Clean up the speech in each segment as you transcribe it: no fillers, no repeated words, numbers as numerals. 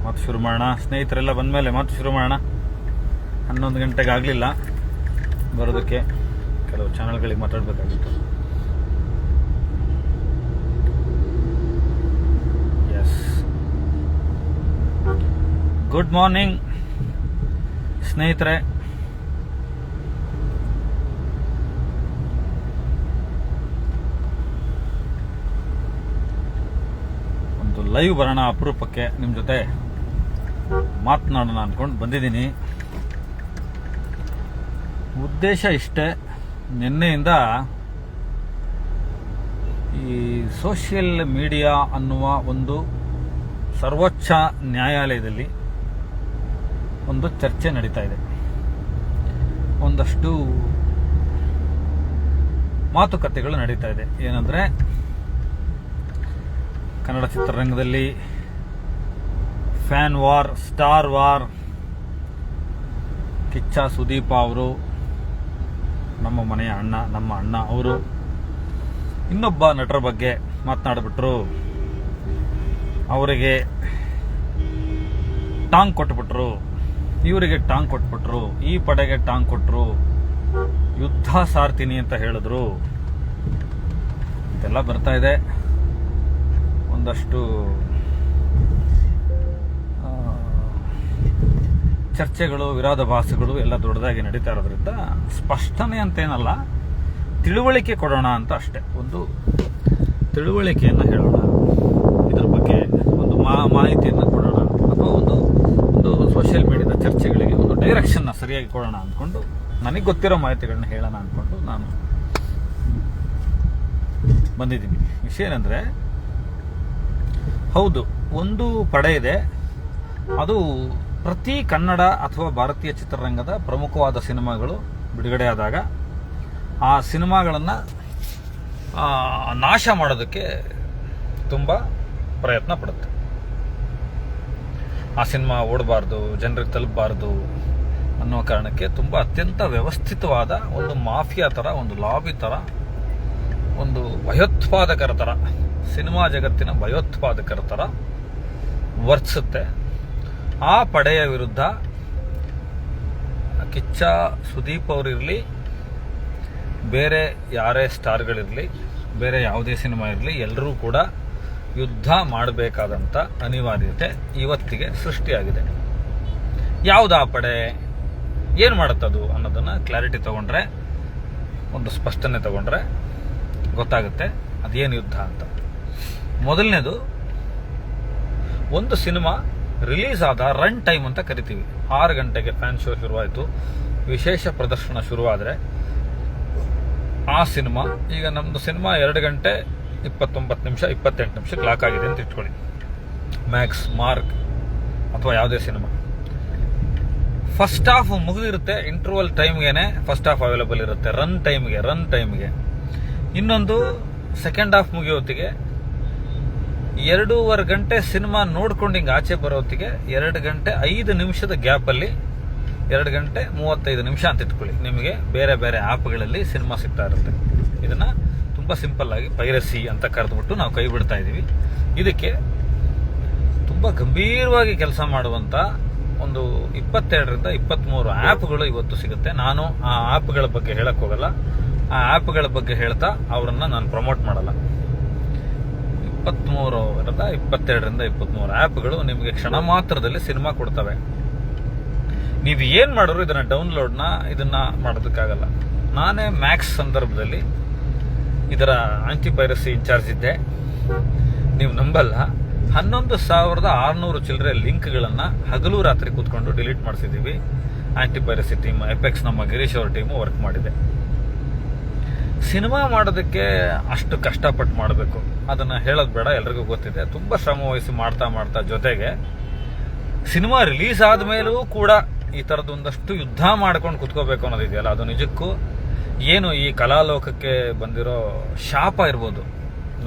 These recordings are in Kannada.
ಮತ್ತೆ ಶುರು ಮಾಡೋಣ. ಸ್ನೇಹಿತರೆಲ್ಲ ಬಂದಮೇಲೆ ಮತ್ತೆ ಶುರು ಮಾಡೋಣ. 11 ಗಂಟೆಗೆ ಆಗಲಿಲ್ಲ ಬರೋದಕ್ಕೆ, ಕೆಲವು ಚಾನಲ್ಗಳಿಗೆ ಮಾತಾಡಬೇಕಾಗಿತ್ತು. ಎಸ್, ಗುಡ್ ಮಾರ್ನಿಂಗ್ ಸ್ನೇಹಿತರೆ. ಒಂದು ಲೈವ್ ಬರೋಣ, ಅಪರೂಪಕ್ಕೆ ನಿಮ್ಮ ಜೊತೆ ಮಾತನಾಡೋಣ ಅಂದ್ಕೊಂಡು ಬಂದಿದ್ದೀನಿ. ಉದ್ದೇಶ ಇಷ್ಟೇ, ನಿನ್ನೆಯಿಂದ ಈ ಸೋಷಿಯಲ್ ಮೀಡಿಯಾ ಅನ್ನುವ ಒಂದು ಸರ್ವೋಚ್ಚ ನ್ಯಾಯಾಲಯದಲ್ಲಿ ಒಂದು ಚರ್ಚೆ ನಡೀತಾ ಇದೆ. ಒಂದಷ್ಟು ಮಾತುಕತೆಗಳು ನಡೀತಾ ಇದೆ. ಏನಂದ್ರೆ, ಕನ್ನಡ ಚಿತ್ರರಂಗದಲ್ಲಿ fan war, star war, Kichcha Sudeep ಅವರು, ನಮ್ಮ ಮನೆಯ ಅಣ್ಣ, ನಮ್ಮ ಅಣ್ಣ ಅವರು ಇನ್ನೊಬ್ಬ ನಟರ ಬಗ್ಗೆ ಮಾತನಾಡ್ಬಿಟ್ರು, ಅವರಿಗೆ ಟಾಂಗ್ ಕೊಟ್ಬಿಟ್ರು, ಇವರಿಗೆ ಟಾಂಗ್ ಕೊಟ್ಬಿಟ್ರು, ಈ ಪಡೆಗೆ ಟಾಂಗ್ ಕೊಟ್ರು, ಯುದ್ಧ ಸಾರ್ತೀನಿ ಅಂತ ಹೇಳಿದ್ರು. ಇದೆಲ್ಲ ಬರ್ತಾ ಇದೆ. ಒಂದಷ್ಟು ಚರ್ಚೆಗಳು, ವಿರೋಧಾಭಾಸಗಳು ಎಲ್ಲ ದೊಡ್ಡದಾಗಿ ನಡೀತಾ ಇರೋದ್ರಿಂದ ಸ್ಪಷ್ಟನೆ ಅಂತೇನಲ್ಲ, ತಿಳುವಳಿಕೆ ಕೊಡೋಣ ಅಂತ ಅಷ್ಟೇ. ಒಂದು ತಿಳುವಳಿಕೆಯನ್ನು ಹೇಳೋಣ, ಇದ್ರ ಬಗ್ಗೆ ಒಂದು ಮಾಹಿತಿಯನ್ನು ಕೊಡೋಣ, ಅಥವಾ ಒಂದು ಸೋಷಿಯಲ್ ಮೀಡಿಯಾದ ಚರ್ಚೆಗಳಿಗೆ ಒಂದು ಡೈರೆಕ್ಷನ್ನ ಸರಿಯಾಗಿ ಕೊಡೋಣ ಅಂದ್ಕೊಂಡು, ನನಗೆ ಗೊತ್ತಿರೋ ಮಾಹಿತಿಗಳನ್ನ ಹೇಳೋಣ ಅಂದ್ಕೊಂಡು ನಾನು ಬಂದಿದ್ದೀನಿ. ವಿಷಯ ಏನಂದ್ರೆ, ಹೌದು, ಒಂದು ಪಡೆ ಇದೆ. ಅದು ಪ್ರತಿ ಕನ್ನಡ ಅಥವಾ ಭಾರತೀಯ ಚಿತ್ರರಂಗದ ಪ್ರಮುಖವಾದ ಸಿನಿಮಾಗಳು ಬಿಡುಗಡೆಯಾದಾಗ ಆ ಸಿನಿಮಾಗಳನ್ನು ನಾಶ ಮಾಡೋದಕ್ಕೆ ತುಂಬ ಪ್ರಯತ್ನ ಪಡುತ್ತೆ. ಆ ಸಿನಿಮಾ ಓಡಬಾರ್ದು, ಜನರಿಗೆ ತಲುಪಬಾರ್ದು ಅನ್ನೋ ಕಾರಣಕ್ಕೆ ತುಂಬ ಅತ್ಯಂತ ವ್ಯವಸ್ಥಿತವಾದ ಒಂದು ಮಾಫಿಯಾ ಥರ, ಒಂದು ಲಾಬಿ ಥರ, ಒಂದು ಭಯೋತ್ಪಾದಕರ ಥರ, ಸಿನಿಮಾ ಜಗತ್ತಿನ ಭಯೋತ್ಪಾದಕರ ಥರ ವರ್ತಿಸುತ್ತೆ. ಆ ಪಡೆಯ ವಿರುದ್ಧ ಕಿಚ್ಚ ಸುದೀಪ್ ಅವರಿರಲಿ, ಬೇರೆ ಯಾರೇ ಸ್ಟಾರ್ಗಳಿರಲಿ, ಬೇರೆ ಯಾವುದೇ ಸಿನಿಮಾ ಇರಲಿ, ಎಲ್ಲರೂ ಕೂಡ ಯುದ್ಧ ಮಾಡಬೇಕಾದಂಥ ಅನಿವಾರ್ಯತೆ ಇವತ್ತಿಗೆ ಸೃಷ್ಟಿಯಾಗಿದೆ. ಯಾವುದು ಆ ಪಡೆ, ಏನು ಮಾಡುತ್ತದು ಅನ್ನೋದನ್ನು ಕ್ಲಾರಿಟಿ ತಗೊಂಡ್ರೆ, ಒಂದು ಸ್ಪಷ್ಟನೆ ತಗೊಂಡ್ರೆ ಗೊತ್ತಾಗುತ್ತೆ ಅದೇನು ಯುದ್ಧ ಅಂತ. ಮೊದಲನೇದು, ಒಂದು ಸಿನಿಮಾ ರಿಲೀಸ್ ಆದ ರನ್ ಟೈಮ್ ಅಂತ ಕರಿತೀವಿ. 6 ಗಂಟೆಗೆ ಫ್ಯಾನ್ ಶೋ ಶುರುವಾಯಿತು, ವಿಶೇಷ ಪ್ರದರ್ಶನ ಶುರುವಾದರೆ ಆ ಸಿನಿಮಾ, ಈಗ ನಮ್ಮದು ಸಿನಿಮಾ 2 ಗಂಟೆ 29 ನಿಮಿಷ 28 ನಿಮಿಷಕ್ಕೆ ಲಾಕ್ ಆಗಿದೆ ಅಂತ ಇಟ್ಕೊಳ್ಳಿ, ಮ್ಯಾಕ್ಸ್, ಮಾರ್ಕ್ ಅಥವಾ ಯಾವುದೇ ಸಿನಿಮಾ. ಫಸ್ಟ್ ಹಾಫ್ ಮುಗಿದಿರುತ್ತೆ, ಇಂಟರ್ವಲ್ ಟೈಮ್ಗೆ ಫಸ್ಟ್ ಹಾಫ್ ಅವೈಲೇಬಲ್ ಇರುತ್ತೆ, ರನ್ ಟೈಮ್ಗೆ. ಇನ್ನೊಂದು ಸೆಕೆಂಡ್ ಹಾಫ್ ಮುಗಿಯೋತ್ತಿಗೆ 2.5 ಗಂಟೆ ಸಿನಿಮಾ ನೋಡ್ಕೊಂಡು ಹಿಂಗೆ ಆಚೆ ಬರೋತ್ತಿಗೆ 2 ಗಂಟೆ 5 ನಿಮಿಷದ ಗ್ಯಾಪಲ್ಲಿ 2 ಗಂಟೆ 35 ನಿಮಿಷ ಅಂತ ಇಟ್ಕೊಳ್ಳಿ, ನಿಮಗೆ ಬೇರೆ ಬೇರೆ ಆ್ಯಪ್ಗಳಲ್ಲಿ ಸಿನಿಮಾ ಸಿಗ್ತಾ ಇರುತ್ತೆ. ಇದನ್ನ ತುಂಬ ಸಿಂಪಲ್ ಆಗಿ ಪೈರಸಿ ಅಂತ ಕರೆದ್ಬಿಟ್ಟು ನಾವು ಕೈ ಬಿಡ್ತಾ ಇದ್ದೀವಿ. ಇದಕ್ಕೆ ತುಂಬ ಗಂಭೀರವಾಗಿ ಕೆಲಸ ಮಾಡುವಂಥ ಒಂದು 22ರಿಂದ 23 ಆ್ಯಪ್ಗಳು ಇವತ್ತು ಸಿಗುತ್ತೆ. ನಾನು ಆ ಆ್ಯಪ್ಗಳ ಬಗ್ಗೆ ಹೇಳಕ್ ಹೋಗಲ್ಲ, ಆ ಆ್ಯಪ್ಗಳ ಬಗ್ಗೆ ಹೇಳ್ತಾ ಅವರನ್ನು ನಾನು ಪ್ರಮೋಟ್ ಮಾಡಲ್ಲ. 22ರಿಂದ 23 ಆ್ಯಪ್ಗಳು ನಿಮಗೆ ಕ್ಷಣ ಮಾತ್ರದಲ್ಲಿ ಸಿನಿಮಾ ಕೊಡ್ತವೆ. ನೀವು ಏನು ಮಾಡೋರು ಇದನ್ನ ಡೌನ್ಲೋಡ್ನ ಇದನ್ನ ಮಾಡೋದಕ್ಕಾಗಲ್ಲ. ನಾನೇ ಮ್ಯಾಕ್ಸ್ ಸಂದರ್ಭದಲ್ಲಿ ಇದರ ಆಂಟಿ ಪೈರಸಿ ಇನ್ಚಾರ್ಜ್ ಇದ್ದೆ. ನೀವು ನಂಬಲ್ಲ, 11,600 ಚಿಲ್ಲರೆ ಲಿಂಕ್ಗಳನ್ನು ಹಗಲು ರಾತ್ರಿ ಕೂತ್ಕೊಂಡು ಡಿಲೀಟ್ ಮಾಡಿಸಿದ್ದೀವಿ. ಆಂಟಿ ಪೈರಸಿ ಟೀಮ್, ಎಪೆಕ್ಸ್ ನಮ್ಮ ಗಿರೀಶ್ ಅವ್ರ ಟೀಮು ವರ್ಕ್ ಮಾಡಿದೆ. ಸಿನಿಮಾ ಮಾಡೋದಕ್ಕೆ ಅಷ್ಟು ಕಷ್ಟಪಟ್ಟು ಮಾಡಬೇಕು, ಅದನ್ನು ಹೇಳೋದು ಬೇಡ, ಎಲ್ರಿಗೂ ಗೊತ್ತಿದೆ. ತುಂಬ ಶ್ರಮ ವಹಿಸಿ ಮಾಡ್ತಾ ಜೊತೆಗೆ ಸಿನಿಮಾ ರಿಲೀಸ್ ಆದಮೇಲೂ ಕೂಡ ಈ ಥರದ್ದು ಒಂದಷ್ಟು ಯುದ್ಧ ಮಾಡ್ಕೊಂಡು ಕುತ್ಕೋಬೇಕು ಅನ್ನೋದಿದೆಯಲ್ಲ, ಅದು ನಿಜಕ್ಕೂ ಏನು ಈ ಕಲಾಲೋಕಕ್ಕೆ ಬಂದಿರೋ ಶಾಪ ಇರ್ಬೋದು.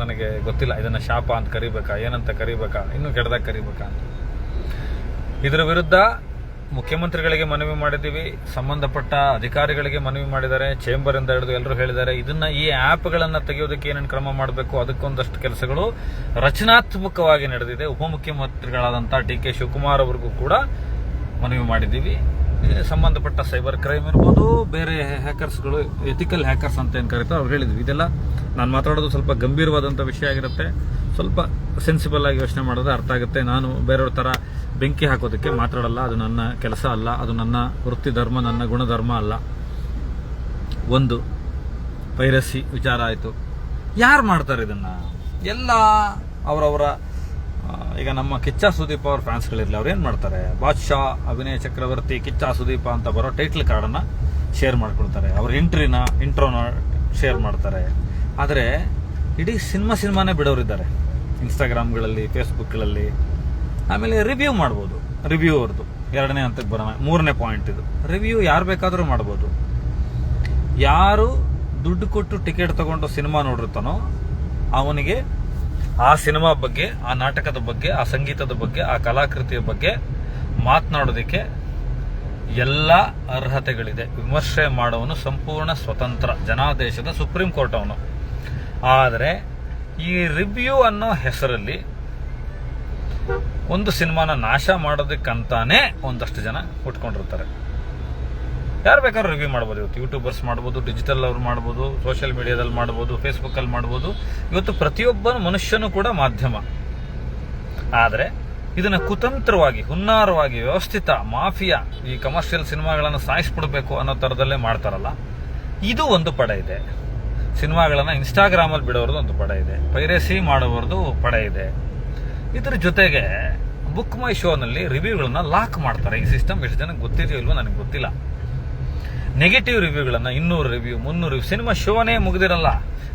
ನನಗೆ ಗೊತ್ತಿಲ್ಲ ಇದನ್ನು ಶಾಪ ಅಂತ ಕರಿಬೇಕಾ, ಏನಂತ ಕರಿಬೇಕಾ, ಇನ್ನೂ ಕೆಟ್ಟದಾಗ ಕರಿಬೇಕಾ ಅಂತ. ಇದರ ವಿರುದ್ಧ ಮುಖ್ಯಮಂತ್ರಿಗಳಿಗೆ ಮನವಿ ಮಾಡಿದ್ದೀವಿ, ಸಂಬಂಧಪಟ್ಟ ಅಧಿಕಾರಿಗಳಿಗೆ ಮನವಿ ಮಾಡಿದ್ದಾರೆ, ಚೇಂಬರ್ ಇಂದ ಹಿಡಿದು ಎಲ್ಲರೂ ಹೇಳಿದ್ದಾರೆ. ಈ ಆ್ಯಪ್ಗಳನ್ನು ತೆಗೆಯೋದಕ್ಕೆ ಏನೇನು ಕ್ರಮ ಮಾಡಬೇಕು ಅದಕ್ಕೊಂದಷ್ಟು ಕೆಲಸಗಳು ರಚನಾತ್ಮಕವಾಗಿ ನಡೆದಿದೆ. ಉಪಮುಖ್ಯಮಂತ್ರಿಗಳಾದಂಥ DK ಶಿವಕುಮಾರ್ ಅವರಿಗೂ ಕೂಡ ಮನವಿ ಮಾಡಿದ್ದೀವಿ. ಸಂಬಂಧಪಟ್ಟ ಸೈಬರ್ ಕ್ರೈಮ್ ಇರ್ಬೋದು, ಬೇರೆ ಹ್ಯಾಕರ್ಸ್ಗಳು, ಎಥಿಕಲ್ ಹ್ಯಾಕರ್ಸ್ ಅಂತ ಏನು ಕರೀತಾರೆ ಅವ್ರು ಹೇಳಿದ್ವಿ. ಇದೆಲ್ಲ ನಾನು ಮಾತಾಡೋದು ಸ್ವಲ್ಪ ಗಂಭೀರವಾದಂಥ ವಿಷಯ ಆಗಿರುತ್ತೆ. ಸ್ವಲ್ಪ ಸೆನ್ಸಿಬಲ್ ಆಗಿ ಯೋಚನೆ ಮಾಡಿದ್ರೆ ಅರ್ಥ ಆಗುತ್ತೆ. ನಾನು ಬೇರೆಯವ್ರ ಥರ ಬೆಂಕಿ ಹಾಕೋದಕ್ಕೆ ಮಾತಾಡಲ್ಲ. ಅದು ನನ್ನ ಕೆಲಸ ಅಲ್ಲ, ಅದು ನನ್ನ ವೃತ್ತಿ ಧರ್ಮ, ನನ್ನ ಗುಣಧರ್ಮ ಅಲ್ಲ. ಒಂದು ಪೈರಸಿ ವಿಚಾರ ಆಯಿತು. ಯಾರು ಮಾಡ್ತಾರೆ ಇದನ್ನು? ಎಲ್ಲ ಅವರವರ ಈಗ ನಮ್ಮ ಕಿಚ್ಚ ಸುದೀಪ್ ಅವ್ರ ಫ್ಯಾನ್ಸ್ಗಳಿರಲಿ, ಅವ್ರು ಏನು ಮಾಡ್ತಾರೆ? ಬಾದ್ಶಾ, ಅಭಿನಯ ಚಕ್ರವರ್ತಿ, ಕಿಚ್ಚ ಸುದೀಪ ಅಂತ ಬರೋ ಟೈಟ್ಲ್ ಕಾರ್ಡನ್ನು ಶೇರ್ ಮಾಡ್ಕೊಳ್ತಾರೆ. ಅವ್ರ ಇಂಟ್ರೋನ ಶೇರ್ ಮಾಡ್ತಾರೆ. ಆದರೆ ಇಡೀ ಸಿನಿಮಾನೇ ಬಿಡೋರಿದ್ದಾರೆ ಇನ್ಸ್ಟಾಗ್ರಾಮ್ಗಳಲ್ಲಿ, ಫೇಸ್ಬುಕ್ಗಳಲ್ಲಿ. ಆಮೇಲೆ ರಿವ್ಯೂ ಮಾಡ್ಬೋದು. ರಿವ್ಯೂ ಅವ್ರದ್ದು 2ನೇ ಹಂತಕ್ಕೆ ಬರೋಣ. 3ನೇ ಪಾಯಿಂಟ್ ಇದು. ರಿವ್ಯೂ ಯಾರು ಬೇಕಾದರೂ ಮಾಡ್ಬೋದು. ಯಾರು ದುಡ್ಡು ಕೊಟ್ಟು ಟಿಕೆಟ್ ತಗೊಂಡು ಸಿನಿಮಾ ನೋಡಿರ್ತಾನೋ ಅವನಿಗೆ ಆ ಸಿನಿಮಾ ಬಗ್ಗೆ, ಆ ನಾಟಕದ ಬಗ್ಗೆ, ಆ ಸಂಗೀತದ ಬಗ್ಗೆ, ಆ ಕಲಾಕೃತಿಯ ಬಗ್ಗೆ ಮಾತನಾಡೋದಕ್ಕೆ ಎಲ್ಲ ಅರ್ಹತೆಗಳಿದೆ. ವಿಮರ್ಶೆ ಮಾಡೋವನು ಸಂಪೂರ್ಣ ಸ್ವತಂತ್ರ, ಜನಾದೇಶದ ಸುಪ್ರೀಂ ಕೋರ್ಟ್ ಅವನು. ಆದರೆ ಈ ರಿವ್ಯೂ ಅನ್ನೋ ಹೆಸರಲ್ಲಿ ಒಂದು ಸಿನಿಮಾನ ನಾಶ ಮಾಡೋದಕ್ಕಂತಾನೆ ಒಂದಷ್ಟು ಜನ ಉಟ್ಕೊಂಡಿರ್ತಾರೆ. ಯಾರು ಬೇಕಾದ್ರೂ ರಿವ್ಯೂ ಮಾಡ್ಬೋದು. ಇವತ್ತು ಯೂಟ್ಯೂಬರ್ಸ್ ಮಾಡ್ಬೋದು, ಡಿಜಿಟಲ್ ಅವ್ರು ಮಾಡ್ಬೋದು, ಸೋಷಿಯಲ್ ಮೀಡಿಯಾದಲ್ಲಿ ಮಾಡ್ಬೋದು, ಫೇಸ್ಬುಕ್ಕಲ್ಲಿ ಮಾಡ್ಬೋದು. ಇವತ್ತು ಪ್ರತಿಯೊಬ್ಬ ಮನುಷ್ಯನೂ ಕೂಡ ಮಾಧ್ಯಮ. ಆದರೆ ಇದನ್ನು ಕುತಂತ್ರವಾಗಿ, ಹುನ್ನಾರವಾಗಿ, ವ್ಯವಸ್ಥಿತ ಮಾಫಿಯಾ, ಈ ಕಮರ್ಷಿಯಲ್ ಸಿನಿಮಾಗಳನ್ನು ಸಾಯಿಸ್ಬಿಡ್ಬೇಕು ಅನ್ನೋ ಥರದಲ್ಲೇ ಮಾಡ್ತಾರಲ್ಲ, ಇದು ಒಂದು ಪಡೆ ಇದೆ. ಸಿನಿಮಾಗಳನ್ನು ಇನ್ಸ್ಟಾಗ್ರಾಮಲ್ಲಿ ಬಿಡೋರ್ದು ಒಂದು ಪಡೆ ಇದೆ, ಪೈರೇಸಿ ಮಾಡೋರ್ದು ಪಡೆ ಇದೆ. ಇದ್ರ ಜೊತೆಗೆ ಬುಕ್ ಮೈ ಶೋನಲ್ಲಿ ರಿವ್ಯೂಗಳನ್ನ ಲಾಕ್ ಮಾಡ್ತಾರೆ. ಈ ಸಿಸ್ಟಮ್ ಎಷ್ಟು ಜನಕ್ಕೆ ಗೊತ್ತಿದೆಯೋ ಇಲ್ವೋ ನನಗೆ ಗೊತ್ತಿಲ್ಲ. ನೆಗೆಟಿವ್ ರಿವ್ಯೂಗಳನ್ನು 200 ರಿವ್ಯೂ, 300 ರಿವ್ಯೂ. ಸಿನಿಮಾ ಶೋನೇ ಮುಗಿದಿರಲ್ಲ,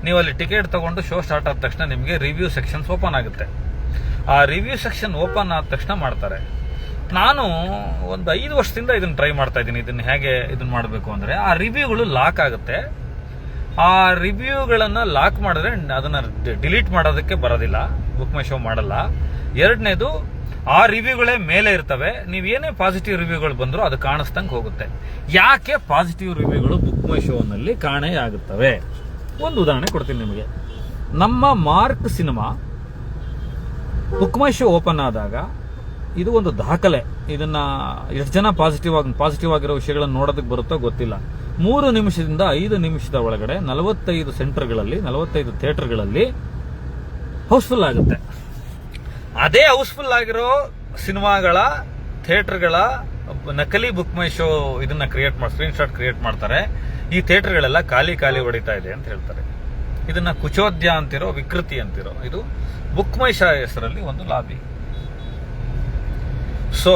ನೀವು ಅಲ್ಲಿ ಟಿಕೆಟ್ ತಗೊಂಡು ಶೋ ಸ್ಟಾರ್ಟ್ ಆದ ತಕ್ಷಣ ನಿಮಗೆ ರಿವ್ಯೂ ಸೆಕ್ಷನ್ಸ್ ಓಪನ್ ಆಗುತ್ತೆ. ಆ ರಿವ್ಯೂ ಸೆಕ್ಷನ್ ಓಪನ್ ಆದ ತಕ್ಷಣ ಮಾಡ್ತಾರೆ. ನಾನು ಒಂದು 5 ವರ್ಷದಿಂದ ಇದನ್ನು ಟ್ರೈ ಮಾಡ್ತಾ ಇದ್ದೀನಿ. ಇದನ್ನು ಮಾಡಬೇಕು ಅಂದರೆ ಆ ರಿವ್ಯೂಗಳು ಲಾಕ್ ಆಗುತ್ತೆ. ಆ ರಿವ್ಯೂಗಳನ್ನು ಲಾಕ್ ಮಾಡಿದ್ರೆ ಅದನ್ನು ಡಿಲೀಟ್ ಮಾಡೋದಕ್ಕೆ ಬರೋದಿಲ್ಲ, ಬುಕ್ ಮೈ ಶೋ ಮಾಡಲ್ಲ. 2ನೇದು, ಆ ರಿವ್ಯೂಗಳೇ ಮೇಲೆ ಇರ್ತವೆ. ನೀವೇನೇ ಪಾಸಿಟಿವ್ ರಿವ್ಯೂಗಳು ಬಂದರೂ ಅದು ಕಾಣಿಸ್ದಂಗೆ ಹೋಗುತ್ತೆ. ಯಾಕೆ ಪಾಸಿಟಿವ್ ರಿವ್ಯೂಗಳು ಬುಕ್ ಮೈ ಶೋನಲ್ಲಿ ಕಾಣೆಯಾಗುತ್ತವೆ? ಒಂದು ಉದಾಹರಣೆ ಕೊಡ್ತೀನಿ ನಿಮಗೆ. ನಮ್ಮ ಮಾರ್ಕ್ ಸಿನಿಮಾ ಬುಕ್ ಮೈ ಶೋ ಓಪನ್ ಆದಾಗ ಇದು ಒಂದು ದಾಖಲೆ. ಇದನ್ನ ಎಷ್ಟು ಜನ ಪಾಸಿಟಿವ್ ಆಗಿರೋ ವಿಷಯಗಳನ್ನು ನೋಡೋದಕ್ಕೆ ಬರುತ್ತೋ ಗೊತ್ತಿಲ್ಲ. 3 ನಿಮಿಷದಿಂದ 5 ನಿಮಿಷದ ಒಳಗಡೆ 45 ಸೆಂಟರ್ಗಳಲ್ಲಿ, 45 ಥಿಯೇಟರ್ಗಳಲ್ಲಿ ಹೌಸ್ಫುಲ್ ಆಗುತ್ತೆ. ಅದೇ ಹೌಸ್ಫುಲ್ ಆಗಿರೋ ಸಿನಿಮಾಗಳ ಥಿಯೇಟರ್ಗಳ ನಕಲಿ ಬುಕ್ ಮೈ ಶೋ ಇದನ್ನ ಸ್ಕ್ರೀನ್ಶಾಟ್ ಕ್ರಿಯೇಟ್ ಮಾಡ್ತಾರೆ. ಈ ಥಿಯೇಟರ್ಗಳೆಲ್ಲ ಖಾಲಿ ಹೊಡಿತಾ ಇದೆ ಅಂತ ಹೇಳ್ತಾರೆ. ಇದನ್ನ ಕುಚೋದ್ಯ ಅಂತಿರೋ, ವಿಕೃತಿ ಅಂತಿರೋ, ಇದು ಬುಕ್ ಮೈ ಶೋ ಹೆಸರಲ್ಲಿ ಒಂದು ಲಾಬಿ. ಸೊ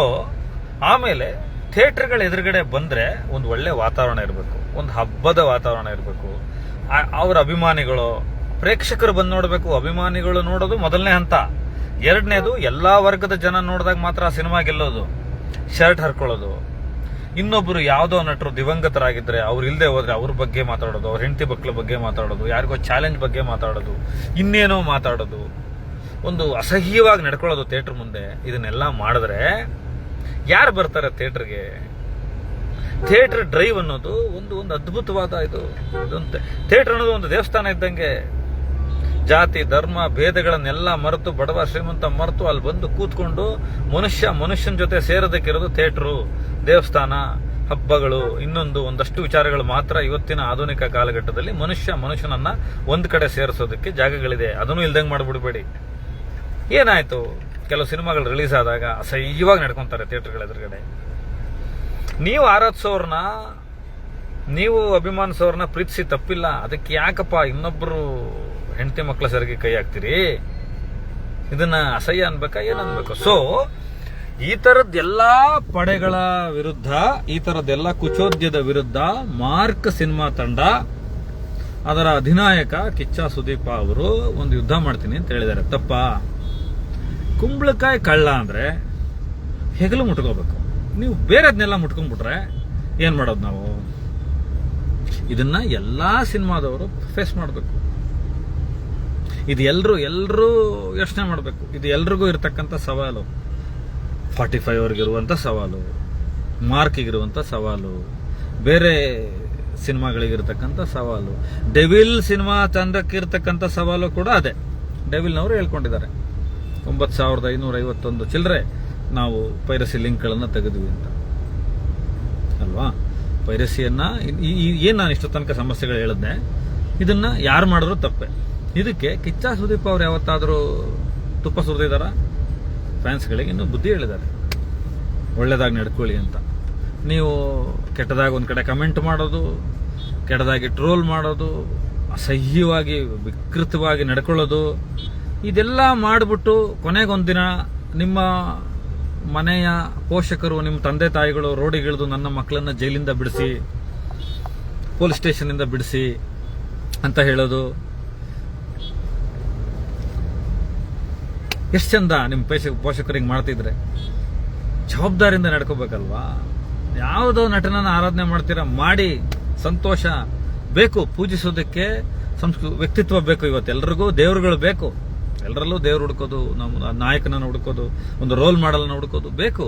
ಆಮೇಲೆ ಥಿಯೇಟರ್ಗಳ ಎದುರುಗಡೆ ಬಂದ್ರೆ ಒಂದು ಒಳ್ಳೆ ವಾತಾವರಣ ಇರಬೇಕು, ಒಂದು ಹಬ್ಬದ ವಾತಾವರಣ ಇರಬೇಕು. ಅವರ ಅಭಿಮಾನಿಗಳು, ಪ್ರೇಕ್ಷಕರು ಬಂದು ನೋಡಬೇಕು. ಅಭಿಮಾನಿಗಳು ನೋಡೋದು ಮೊದಲನೇ ಹಂತ. 2ನೇದು, ಎಲ್ಲಾ ವರ್ಗದ ಜನ ನೋಡಿದಾಗ ಮಾತ್ರ ಆ ಸಿನಿಮಾ ಗೆಲ್ಲೋದು. ಶರ್ಟ್ ಹರ್ಕೊಳ್ಳೋದು. ಇನ್ನೊಬ್ರು ಯಾವುದೋ ನಟರು ದಿವಂಗತರಾಗಿದ್ರೆ ಅವ್ರು ಇಲ್ಲದೆ ಹೋದ್ರೆ ಅವ್ರ ಬಗ್ಗೆ ಮಾತಾಡೋದು, ಅವ್ರ ಹೆಂಡತಿ ಮಕ್ಕಳ ಬಗ್ಗೆ ಮಾತಾಡೋದು, ಯಾರಿಗೋ ಚಾಲೆಂಜ್ ಬಗ್ಗೆ ಮಾತಾಡೋದು, ಇನ್ನೇನೋ ಮಾತಾಡೋದು, ಒಂದು ಅಸಹ್ಯವಾಗಿ ನಡ್ಕೊಳ್ಳೋದು ಥಿಯೇಟರ್ ಮುಂದೆ. ಇದನ್ನೆಲ್ಲ ಮಾಡಿದ್ರೆ ಯಾರು ಬರ್ತಾರೆ ಥಿಯೇಟರ್ಗೆ? ಥಿಯೇಟರ್ ಡ್ರೈವ್ ಅನ್ನೋದು ಒಂದು ಅದ್ಭುತವಾದ ಇದು. ಥಿಯೇಟರ್ ಅನ್ನೋದು ಒಂದು ದೇವಸ್ಥಾನ ಇದ್ದಂಗೆ. ಜಾತಿ ಧರ್ಮ ಭೇದಗಳನ್ನೆಲ್ಲ ಮರೆತು, ಬಡವ ಶ್ರೀಮಂತ ಮರೆತು ಅಲ್ಲಿ ಬಂದು ಕೂತ್ಕೊಂಡು ಮನುಷ್ಯನ ಜೊತೆ ಸೇರೋದಕ್ಕಿರೋದು ಥಿಯೇಟರು, ದೇವಸ್ಥಾನ, ಹಬ್ಬಗಳು, ಒಂದಷ್ಟು ವಿಚಾರಗಳು ಮಾತ್ರ ಇವತ್ತಿನ ಆಧುನಿಕ ಕಾಲಘಟ್ಟದಲ್ಲಿ ಮನುಷ್ಯನನ್ನ ಒಂದ್ ಕಡೆ ಸೇರಿಸೋದಕ್ಕೆ ಜಾಗಗಳಿದೆ. ಅದನ್ನು ಇಲ್ದಂಗೆ ಮಾಡ್ಬಿಡ್ಬೇಡಿ. ಏನಾಯ್ತು? ಕೆಲವು ಸಿನಿಮಾಗಳು ರಿಲೀಸ್ ಆದಾಗ ಅಸಹ್ಯವಾಗಿ ನಡ್ಕೊಂತಾರೆ ಥಿಯೇಟರ್ಗಳ ಎದುರುಗಡೆ. ನೀವು ಆರಾಧಿಸೋರ್ನ, ನೀವು ಅಭಿಮಾನಿಸೋರ್ನ ಪ್ರೀತಿಸಿ ತಪ್ಪಿಲ್ಲ. ಅದಕ್ಕೆ ಯಾಕಪ್ಪ ಇನ್ನೊಬ್ರು ಹೆಂಡತಿ ಮಕ್ಕಳ ಸರಿಗೆ ಕೈ ಹಾಕ್ತೀರಿ? ಇದನ್ನ ಅಸಹ್ಯ ಅನ್ಬೇಕಾ, ಏನ್ ಅನ್ಬೇಕು? ಸೊ ಈ ತರದ್ದೆಲ್ಲಾ ಪಡೆಗಳ ವಿರುದ್ಧ, ಈ ತರದ್ದೆಲ್ಲ ಕುಚೋದ್ಯದ ವಿರುದ್ಧ ಮಾರ್ಕ್ ಸಿನಿಮಾ ತಂಡ, ಅದರ ಅಧಿನಾಯಕ ಕಿಚ್ಚ ಸುದೀಪ ಅವರು ಒಂದು ಯುದ್ಧ ಮಾಡ್ತೀನಿ ಅಂತ ಹೇಳಿದ್ದಾರೆ. ತಪ್ಪ? ಕುಂಬಳಕಾಯಿ ಕಳ್ಳ ಅಂದ್ರೆ ಹೆಗಲು ಮುಟ್ಕೋಬೇಕು. ನೀವು ಬೇರೆದ್ನೆಲ್ಲ ಮುಟ್ಕೊಂಡ್ಬಿಟ್ರೆ ಏನ್ ಮಾಡೋದು ನಾವು? ಇದನ್ನ ಎಲ್ಲಾ ಸಿನಿಮಾದವರು ಫೇಸ್ ಮಾಡಬೇಕು. ಇದು ಎಲ್ಲರೂ ಯೋಚನೆ ಮಾಡಬೇಕು. ಇದು ಎಲ್ರಿಗೂ ಇರತಕ್ಕಂಥ ಸವಾಲು. 45 ಅವ್ರಿಗಿರುವಂಥ ಸವಾಲು, ಮಾರ್ಕಿಗಿರುವಂಥ ಸವಾಲು, ಬೇರೆ ಸಿನಿಮಾಗಳಿಗಿರ್ತಕ್ಕಂಥ ಸವಾಲು, ಡೆವಿಲ್ ಸಿನಿಮಾ ತಂಡಕ್ಕಿರ್ತಕ್ಕಂಥ ಸವಾಲು ಕೂಡ ಅದೇ. ಡೆವಿಲ್ನವರು ಹೇಳ್ಕೊಂಡಿದ್ದಾರೆ 9,551 ಚಿಲ್ಲರೆ ನಾವು ಪೈರಸಿ ಲಿಂಕ್ಗಳನ್ನು ತೆಗೆದ್ವಿ ಅಂತ ಅಲ್ವಾ. ಪೈರಸಿಯನ್ನು ಏನು ನಾನು ಇಷ್ಟು ತನಕ ಸಮಸ್ಯೆಗಳು ಹೇಳಿದ್ನೆ, ಇದನ್ನು ಯಾರು ಮಾಡಿದ್ರು ತಪ್ಪೆ. ಇದಕ್ಕೆ ಕಿಚ್ಚ ಸುದೀಪ್ ಅವ್ರು ಯಾವತ್ತಾದರೂ ತುಪ್ಪ ಸುರಿದಿದ್ದಾರ? ಫ್ಯಾನ್ಸ್ಗಳಿಗೆ ಇನ್ನೂ ಬುದ್ಧಿ ಹೇಳಿದ್ದಾರೆ, ಒಳ್ಳೆದಾಗಿ ನಡ್ಕೊಳ್ಳಿ ಅಂತ. ನೀವು ಕೆಟ್ಟದಾಗಿ ಒಂದು ಕಡೆ ಕಮೆಂಟ್ ಮಾಡೋದು, ಕೆಟ್ಟದಾಗಿ ಟ್ರೋಲ್ ಮಾಡೋದು, ಅಸಹ್ಯವಾಗಿ ವಿಕೃತವಾಗಿ ನಡ್ಕೊಳ್ಳೋದು, ಇದೆಲ್ಲ ಮಾಡಿಬಿಟ್ಟು ಕೊನೆಗೊಂದಿನ ನಿಮ್ಮ ಮನೆಯ ಪೋಷಕರು, ನಿಮ್ಮ ತಂದೆ ತಾಯಿಗಳು ರೋಡಿಗಿಳಿದು ನನ್ನ ಮಕ್ಕಳನ್ನ ಜೈಲಿಂದ ಬಿಡಿಸಿ, ಪೊಲೀಸ್ ಸ್ಟೇಷನಿಂದ ಬಿಡಿಸಿ ಅಂತ ಹೇಳೋದು ಎಷ್ಟು ಚಂದ. ನಿಮ್ಮ ಪೋಷಕರಿಗೆ ಮಾಡ್ತಿದ್ರೆ ಜವಾಬ್ದಾರಿಯಿಂದ ನಡ್ಕೋಬೇಕಲ್ವಾ. ಯಾವುದೋ ನಟನನ್ನ ಆರಾಧನೆ ಮಾಡ್ತೀರಾ, ಮಾಡಿ, ಸಂತೋಷ ಬೇಕು. ಪೂಜಿಸೋದಕ್ಕೆ ವ್ಯಕ್ತಿತ್ವ ಬೇಕು. ಇವತ್ತು ಎಲ್ರಿಗೂ ದೇವರುಗಳು ಬೇಕು, ಎಲ್ಲರಲ್ಲೂ ದೇವ್ರು ಹುಡ್ಕೋದು, ನಮ್ಮ ನಾಯಕನನ್ನು ಹುಡ್ಕೋದು, ಒಂದು ರೋಲ್ ಮಾಡಲ್ನ ಹುಡ್ಕೋದು ಬೇಕು.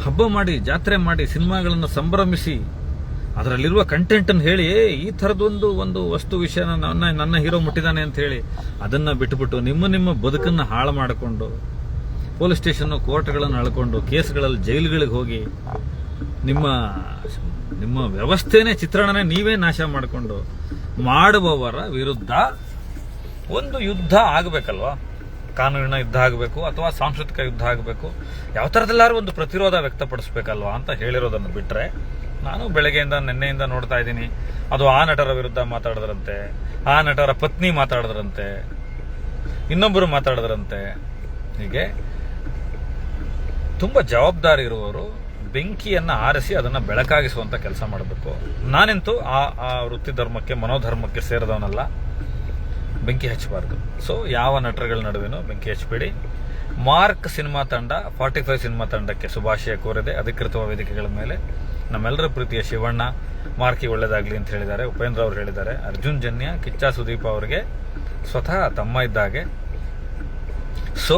ಹಬ್ಬ ಮಾಡಿ, ಜಾತ್ರೆ ಮಾಡಿ, ಸಿನಿಮಾಗಳನ್ನು ಸಂಭ್ರಮಿಸಿ, ಅದರಲ್ಲಿರುವ ಕಂಟೆಂಟನ್ನು ಹೇಳಿ, ಈ ಥರದೊಂದು ವಸ್ತು ವಿಷಯನ ನನ್ನ ಹೀರೋ ಮುಟ್ಟಿದ್ದಾನೆ ಅಂತ ಹೇಳಿ ಅದನ್ನು ಬಿಟ್ಟುಬಿಟ್ಟು ನಿಮ್ಮ ಬದುಕನ್ನು ಹಾಳು ಮಾಡಿಕೊಂಡು, ಪೊಲೀಸ್ ಸ್ಟೇಷನ್ನು ಕೋರ್ಟ್ಗಳನ್ನು ಅಳ್ಕೊಂಡು, ಕೇಸ್ಗಳಲ್ಲಿ ಜೈಲುಗಳಿಗೆ ಹೋಗಿ, ನಿಮ್ಮ ವ್ಯವಸ್ಥೆನೇ, ಚಿತ್ರಣನೇ ನೀವೇ ನಾಶ ಮಾಡಿಕೊಂಡು ಮಾಡುವವರ ವಿರುದ್ಧ ಒಂದು ಯುದ್ಧ ಆಗಬೇಕಲ್ವಾ. ಕಾನೂನಿನ ಯುದ್ಧ ಆಗಬೇಕು ಅಥವಾ ಸಾಂಸ್ಕೃತಿಕ ಯುದ್ಧ ಆಗಬೇಕು. ಯಾವ ಥರದಲ್ಲಾದ್ರೂ ಒಂದು ಪ್ರತಿರೋಧ ವ್ಯಕ್ತಪಡಿಸ್ಬೇಕಲ್ವಾ ಅಂತ ಹೇಳಿರೋದನ್ನು ಬಿಟ್ಟರೆ, ನಾನು ಬೆಳಗ್ಗೆಯಿಂದ ನಿನ್ನೆಯಿಂದ ನೋಡ್ತಾ ಇದ್ದೀನಿ, ಅದು ಆ ನಟರ ವಿರುದ್ಧ ಮಾತಾಡಿದ್ರಂತೆ, ಆ ನಟರ ಪತ್ನಿ ಮಾತಾಡಿದ್ರಂತೆ, ಇನ್ನೊಬ್ಬರು ಮಾತಾಡಿದ್ರಂತೆ. ಹೀಗೆ ತುಂಬ ಜವಾಬ್ದಾರಿ ಇರುವವರು ಬೆಂಕಿಯನ್ನು ಆರಿಸಿ ಅದನ್ನು ಬೆಳಕಾಗಿಸುವಂಥ ಕೆಲಸ ಮಾಡಬೇಕು. ನಾನಂತೂ ಆ ವೃತ್ತಿ ಧರ್ಮಕ್ಕೆ, ಮನೋಧರ್ಮಕ್ಕೆ ಸೇರಿದವನಲ್ಲ. ಬೆಂಕಿ ಹಚ್ಚಬಾರ್ದು. ಸೊ ಯಾವ ನಟರುಗಳ ನಡುವೆನೂ ಬೆಂಕಿ ಹಚ್ಚಬೇಡಿ. ಮಾರ್ಕ್ ಸಿನಿಮಾ ತಂಡ 45 ಸಿನಿಮಾ ತಂಡಕ್ಕೆ ಶುಭಾಶಯ ಕೋರಿದೆ ಅಧಿಕೃತ ವೇದಿಕೆಗಳ ಮೇಲೆ. ನಮ್ಮೆಲ್ಲರ ಪ್ರೀತಿಯ ಶಿವಣ್ಣ ಮಾರ್ಕಿಗೆ ಒಳ್ಳೇದಾಗಲಿ ಅಂತ ಹೇಳಿದ್ದಾರೆ. ಉಪೇಂದ್ರ ಅವರು ಹೇಳಿದ್ದಾರೆ. ಅರ್ಜುನ್ ಜನ್ಯ ಕಿಚ್ಚ ಸುದೀಪ್ ಅವರಿಗೆ ಸ್ವತಃ ತಮ್ಮ ಇದ್ದಾಗೆ. ಸೊ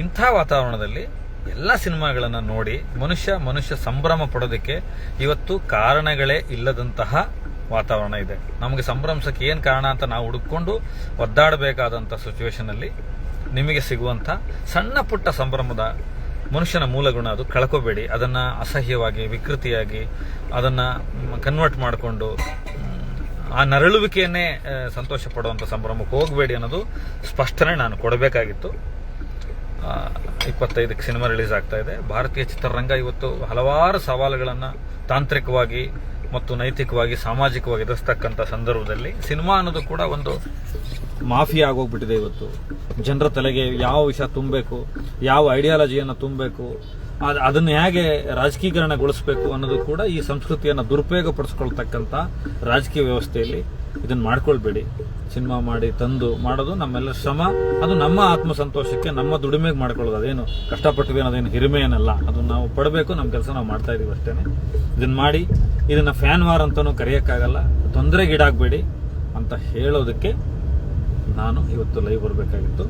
ಇಂಥ ವಾತಾವರಣದಲ್ಲಿ ಎಲ್ಲ ಸಿನಿಮಾಗಳನ್ನು ನೋಡಿ ಮನುಷ್ಯ ಸಂಭ್ರಮ ಪಡೋದಕ್ಕೆ ಇವತ್ತು ಕಾರಣಗಳೇ ಇಲ್ಲದಂತಹ ವಾತಾವರಣ ಇದೆ. ನಮಗೆ ಸಂಭ್ರಮಿಸಕ್ಕೆ ಏನು ಕಾರಣ ಅಂತ ನಾವು ಹುಡುಕೊಂಡು ಒದ್ದಾಡಬೇಕಾದಂಥ ಸಿಚುವೇಶನಲ್ಲಿ ನಿಮಗೆ ಸಿಗುವಂಥ ಸಣ್ಣ ಪುಟ್ಟ ಸಂಭ್ರಮದ ಮನುಷ್ಯನ ಮೂಲಗುಣ ಅದು ಕಳ್ಕೋಬೇಡಿ. ಅದನ್ನು ಅಸಹ್ಯವಾಗಿ, ವಿಕೃತಿಯಾಗಿ ಅದನ್ನು ಕನ್ವರ್ಟ್ ಮಾಡಿಕೊಂಡು ಆ ನರಳುವಿಕೆಯನ್ನೇ ಸಂತೋಷ ಪಡುವಂಥ ಸಂಭ್ರಮಕ್ಕೆ ಹೋಗಬೇಡಿ ಅನ್ನೋದು ಸ್ಪಷ್ಟನೆ ನಾನು ಕೊಡಬೇಕಾಗಿತ್ತು. 25ಕ್ಕೆ ಸಿನಿಮಾ ರಿಲೀಸ್ ಆಗ್ತಾ ಇದೆ. ಭಾರತೀಯ ಚಿತ್ರರಂಗ ಇವತ್ತು ಹಲವಾರು ಸವಾಲುಗಳನ್ನು ತಾಂತ್ರಿಕವಾಗಿ ಮತ್ತು ನೈತಿಕವಾಗಿ, ಸಾಮಾಜಿಕವಾಗಿ ಎದುರಿಸ್ತಕ್ಕಂಥ ಸಂದರ್ಭದಲ್ಲಿ ಸಿನಿಮಾ ಅನ್ನೋದು ಕೂಡ ಒಂದು ಮಾಫಿಯಾ ಆಗೋಗ್ಬಿಟ್ಟಿದೆ. ಇವತ್ತು ಜನರ ತಲೆಗೆ ಯಾವ ವಿಷಯ ತುಂಬಬೇಕು, ಯಾವ ಐಡಿಯಾಲಜಿಯನ್ನು ತುಂಬಬೇಕು, ಅದನ್ನು ಹೇಗೆ ರಾಜಕೀಕರಣಗೊಳಿಸಬೇಕು ಅನ್ನೋದು ಕೂಡ ಈ ಸಂಸ್ಕೃತಿಯನ್ನು ದುರುಪಯೋಗ ಪಡಿಸ್ಕೊಳ್ತಕ್ಕಂಥ ರಾಜಕೀಯ ವ್ಯವಸ್ಥೆಯಲ್ಲಿ ಇದನ್ನು ಮಾಡ್ಕೊಳ್ಬೇಡಿ. ಸಿನಿಮಾ ಮಾಡಿ ತಂದು ಮಾಡೋದು ನಮ್ಮೆಲ್ಲ ಶ್ರಮ, ಅದು ನಮ್ಮ ಆತ್ಮಸಂತೋಷಕ್ಕೆ, ನಮ್ಮ ದುಡಿಮೆಗೆ ಮಾಡ್ಕೊಳ್ಳೋದು. ಅದೇನು ಕಷ್ಟಪಟ್ಟಿವಿ ಅನ್ನೋದೇನು ಹಿರಿಮೆ ಏನಲ್ಲ, ಅದು ನಾವು ಪಡಬೇಕು. ನಮ್ಮ ಕೆಲಸ ನಾವು ಮಾಡ್ತಾ ಇದೀವಿ ಅಷ್ಟೇ. ಇದನ್ನು ಮಾಡಿ, ಇದನ್ನು ಫ್ಯಾನ್ ವಾರ್ ಅಂತಲೂ ಕರೆಯೋಕ್ಕಾಗಲ್ಲ, ತೊಂದರೆಗೀಡಾಗಬೇಡಿ ಅಂತ ಹೇಳೋದಕ್ಕೆ ನಾನು ಇವತ್ತು ಲೈವ್ ಬರಬೇಕಾಗಿತ್ತು.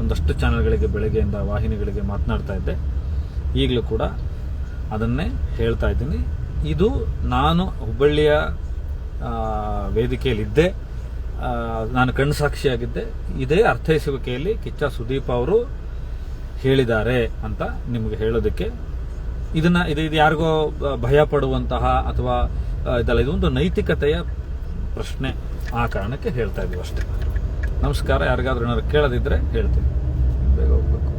ಒಂದಷ್ಟು ಚಾನೆಲ್ಗಳಿಗೆ, ಬೆಳಗ್ಗೆಯಿಂದ ವಾಹಿನಿಗಳಿಗೆ ಮಾತನಾಡ್ತಾ ಇದ್ದೆ. ಈಗಲೂ ಕೂಡ ಅದನ್ನೇ ಹೇಳ್ತಾ ಇದ್ದೀನಿ. ಇದು ನಾನು ಹುಬ್ಬಳ್ಳಿಯ ವೇದಿಕೆಯಲ್ಲಿದ್ದೆ, ನಾನು ಕಣ್ಸಾಕ್ಷಿಯಾಗಿದ್ದೆ. ಇದೇ ಅರ್ಥೈಸುವಿಕೆಯಲ್ಲಿ ಕಿಚ್ಚ ಸುದೀಪ್ ಅವರು ಹೇಳಿದ್ದಾರೆ ಅಂತ ನಿಮಗೆ ಹೇಳೋದಕ್ಕೆ. ಇದು ಯಾರಿಗೋ ಭಯ ಪಡುವಂತಹ ಅಥವಾ ಇದಲ್ಲ, ಇದೊಂದು ನೈತಿಕತೆಯ ಪ್ರಶ್ನೆ. ಆ ಕಾರಣಕ್ಕೆ ಹೇಳ್ತಾ ಇದ್ದೀವಿ ಅಷ್ಟೇ. ನಮಸ್ಕಾರ. ಯಾರಿಗಾದ್ರೂ ಏನಾದ್ರು ಕೇಳದಿದ್ರೆ ಹೇಳ್ತೀನಿ. ಬೇಗ ಹೋಗ್ಬೇಕು.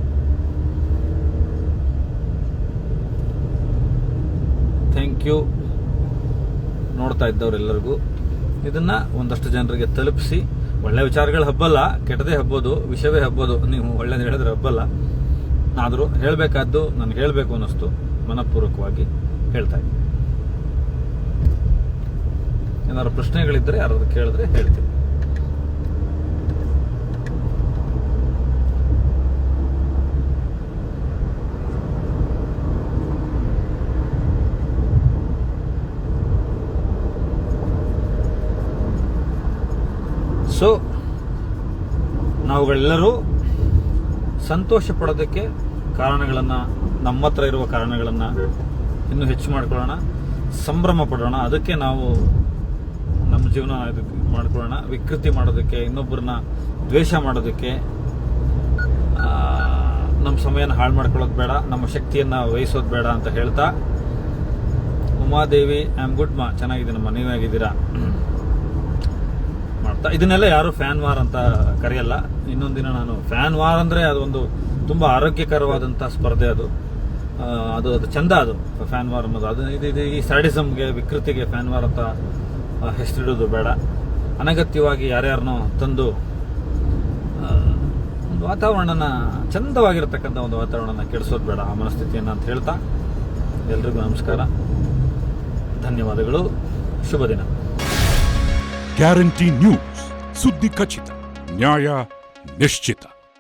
Thank you. ನೋಡ್ತಾ ಇದ್ದವರೆಲ್ಲರಿಗೂ ಇದನ್ನ ಒಂದಷ್ಟು ಜನರಿಗೆ ತಲುಪಿಸಿ. ಒಳ್ಳೆ ವಿಚಾರಗಳು ಹಬ್ಬಲ್ಲ, ಕೆಟ್ಟದೇ ಹಬ್ಬೋದು, ವಿಷಯವೇ ಹಬ್ಬೋದು. ನೀವು ಒಳ್ಳೇದು ಹೇಳಿದ್ರೆ ಹಬ್ಬಲ್ಲ. ಆದರೂ ಹೇಳಬೇಕಾದ್ದು ನನಗೆ ಹೇಳಬೇಕು ಅನ್ನಿಸ್ತು, ಮನಪೂರ್ವಕವಾಗಿ ಹೇಳ್ತಾ ಇದ್ದೀನಿ. ಏನಾದ್ರು ಪ್ರಶ್ನೆಗಳಿದ್ದರೆ ಯಾರಾದ್ರೂ ಕೇಳಿದ್ರೆ ಹೇಳ್ತೀನಿ. ಸೊ ನಾವುಗಳೆಲ್ಲರೂ ಸಂತೋಷ ಪಡೋದಕ್ಕೆ ಕಾರಣಗಳನ್ನು ನಮ್ಮ ಹತ್ರ ಇರುವ ಕಾರಣಗಳನ್ನು ಇನ್ನೂ ಹೆಚ್ಚು ಮಾಡ್ಕೊಳ್ಳೋಣ, ಸಂಭ್ರಮ ಪಡೋಣ. ಅದಕ್ಕೆ ನಾವು ನಮ್ಮ ಜೀವನ ಇದಕ್ಕೆ ಮಾಡ್ಕೊಳ್ಳೋಣ. ವಿಕೃತಿ ಮಾಡೋದಕ್ಕೆ, ಇನ್ನೊಬ್ಬರನ್ನ ದ್ವೇಷ ಮಾಡೋದಕ್ಕೆ ನಮ್ಮ ಸಮಯನ ಹಾಳು ಮಾಡ್ಕೊಳ್ಳೋದು ಬೇಡ, ನಮ್ಮ ಶಕ್ತಿಯನ್ನು ವಹಿಸೋದು ಬೇಡ ಅಂತ ಹೇಳ್ತಾ, ಉಮಾದೇವಿ ಐ ಆಮ್ ಗುಡ್ ಮಾ, ಚೆನ್ನಾಗಿದ್ದೀನಮ್ಮ, ನೀವಾಗಿದ್ದೀರಾ ಮಾಡ್ತಾ, ಇದನ್ನೆಲ್ಲ ಯಾರು ಫ್ಯಾನ್ ವಾರ್ ಅಂತ ಕರೆಯಲ್ಲ. ಇನ್ನೊಂದಿನ ನಾನು ಫ್ಯಾನ್ ವಾರ್ ಅಂದರೆ ಅದೊಂದು ತುಂಬ ಆರೋಗ್ಯಕರವಾದಂಥ ಸ್ಪರ್ಧೆ, ಅದು ಚಂದ, ಅದು ಫ್ಯಾನ್ ವಾರ್ ಅನ್ನೋದು. ಅದು ಇದು ಈ ಸ್ಯಾಡಿಸಮ್ಗೆ, ವಿಕೃತಿಗೆ ಫ್ಯಾನ್ ವಾರ್ ಅಂತ ಹೆಸರಿಡೋದು ಬೇಡ. ಅನಗತ್ಯವಾಗಿ ಯಾರ್ಯಾರನ್ನೋ ತಂದು ಒಂದು ವಾತಾವರಣನ, ಚಂದವಾಗಿರತಕ್ಕಂಥ ಒಂದು ವಾತಾವರಣನ ಕೆಡಿಸೋದು ಬೇಡ, ಆ ಮನಸ್ಥಿತಿಯನ್ನು ಅಂತ ಹೇಳ್ತಾ ಎಲ್ರಿಗೂ ನಮಸ್ಕಾರ, ಧನ್ಯವಾದಗಳು, ಶುಭ ದಿನ. ಗ್ಯಾರಂಟಿ ನ್ಯೂಸ್, ಸುದ್ದಿ ಖಚಿತ, ನ್ಯಾಯ ನಿಶ್ಚಿತ.